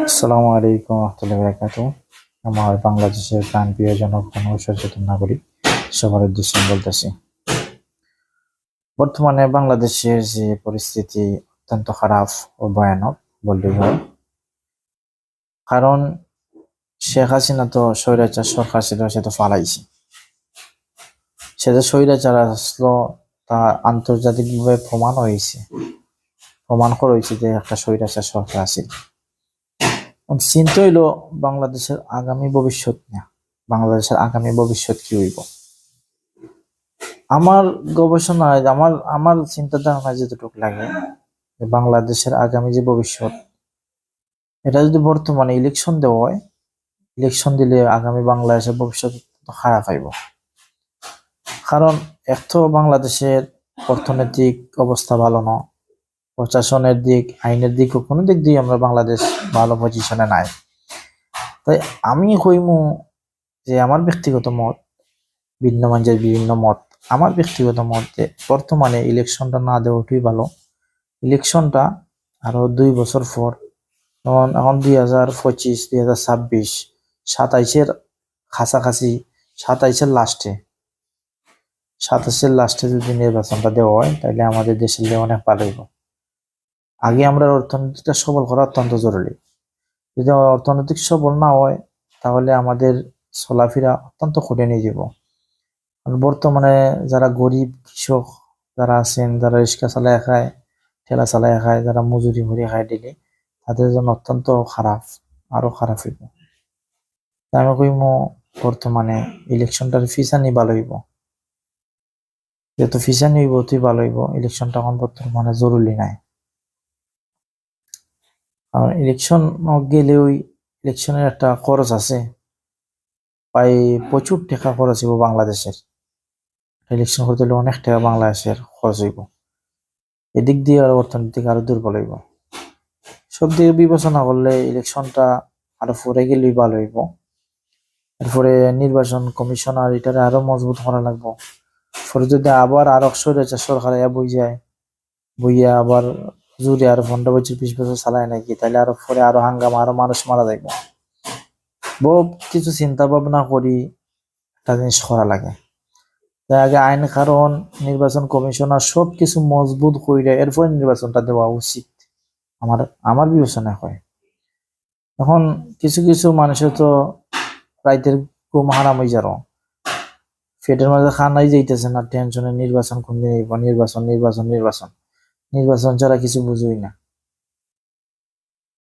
আসসালামু আলাইকুম রহমতুল্লাহি ওয়া বারাকাতুহু। আমার বাংলাদেশের প্রাণপ্রিয় জনগণ ও সচেতন নাগরিক সবার উদ্দেশ্যে আমি বলতেছি, বর্তমানে বাংলাদেশের যে পরিস্থিতি অত্যন্ত খারাপ ও ভয়ানক বললেই হয়। কারণ শেখ হাসিনা তো স্বৈরাচার সরকার ছিল, সে তো ফালাইছে। সে যে স্বৈরাচার আসলো তা আন্তর্জাতিকভাবে প্রমাণ করা হয়েছে যে একটা স্বৈরাচার সরকার আছে। চিন্তা হইলো বাংলাদেশের আগামী ভবিষ্যৎ না, বাংলাদেশের আগামী ভবিষ্যৎ কি হইব। আমার গবেষণায় আমার আমার চিন্তা ধারণা যেটুকু লাগে, বাংলাদেশের আগামী যে ভবিষ্যৎ, এটা যদি বর্তমানে ইলেকশন দেওয়া হয়, ইলেকশন দিলে আগামী বাংলাদেশের ভবিষ্যৎ খারাপ হইব। কারণ এক তো বাংলাদেশের অর্থনৈতিক অবস্থা ভালো না, প্রশাসনের দিক, আইনের দিক, কোনো দিক দিয়ে আমরা বাংলাদেশ ভালো পজিশনে নাই। তাই আমি কইমু যে আমার ব্যক্তিগত মত, ভিন্ন মানুষের বিভিন্ন মত, আমার ব্যক্তিগত মত যে বর্তমানে ইলেকশনটা না দেওয়াটাই ভালো। ইলেকশনটা আরো 2 বছর পর, এখন 2025, 2026, 27-এর কাছাকাছি, 27-এর লাস্টে যদি নির্বাচনটা দেওয়া হয়, তাহলে আমাদের দেশের লিগে অনেক ভালো হইব। আগে আমরা অর্থনীতিটা সবল করা অত্যন্ত জরুরি। যদি অর্থনৈতিক সবল না হয়, তাহলে আমাদের চলাফেরা অত্যন্ত কঠিন হয়ে যাব। বর্তমানে যারা গরিব কৃষক যারা আছেন, যারা রিক্সা চালায় খায়, ঠেলা চালায় খায়, যারা মজুরি ভরে খায় ডেলি, তাদের জন্য অত্যন্ত খারাপ, আরো খারাপ হইব। তাই আমি কইমু বর্তমানে ইলেকশনটার ফিসানি ভালো হইব। যেহেতু ফিসানি হইব তুই ভালো হইব, ইলেকশনটা এখন বর্তমানে জরুরি নাই। কারণ ইলেকশন গেলেও ইলেকশনের একটা খরচ আছে, প্রায় প্রচুর টাকা খরচ হইব বাংলাদেশের। ইলেকশন করতে হলে অনেক টাকা বাংলাদেশের খরচ হইব। এদিক দিয়ে আর অর্থনৈতিক আরো দুর্বল হইব। সব দিকে বিবেচনা করলে ইলেকশনটা আরো পরে গেলেই ভালো হইব। এরপরে নির্বাচন কমিশনার এটারে আরো মজবুত করা লাগবো। পরে যদি আবার আরো স্বৈরাচার সরকার বইয়া আবার জুড়ে আরো 15 বছর 20 বছর চালায় নাকি, তাহলে আরো পরে আরো হাঙ্গামা, আরো মানুষ মারা যাইব। বহু কিছু চিন্তা ভাবনা করি একটা জিনিস করা লাগে। তাই আগে আইন কারণ, নির্বাচন কমিশনার সবকিছু মজবুত কইরা এরপরে নির্বাচনটা দেওয়া উচিত, আমার আমার বিবেচনা হয়। এখন কিছু কিছু মানুষের তো রাইতের ঘুম হারাম হয়ে যারো, পেটের মাঝে খানাই যাইতেছে না, টেনশনে নির্বাচন কোন দিন নির্বাচন নির্বাচন নির্বাচন নির্বাচন ছাড়া কিছু বুঝুই না।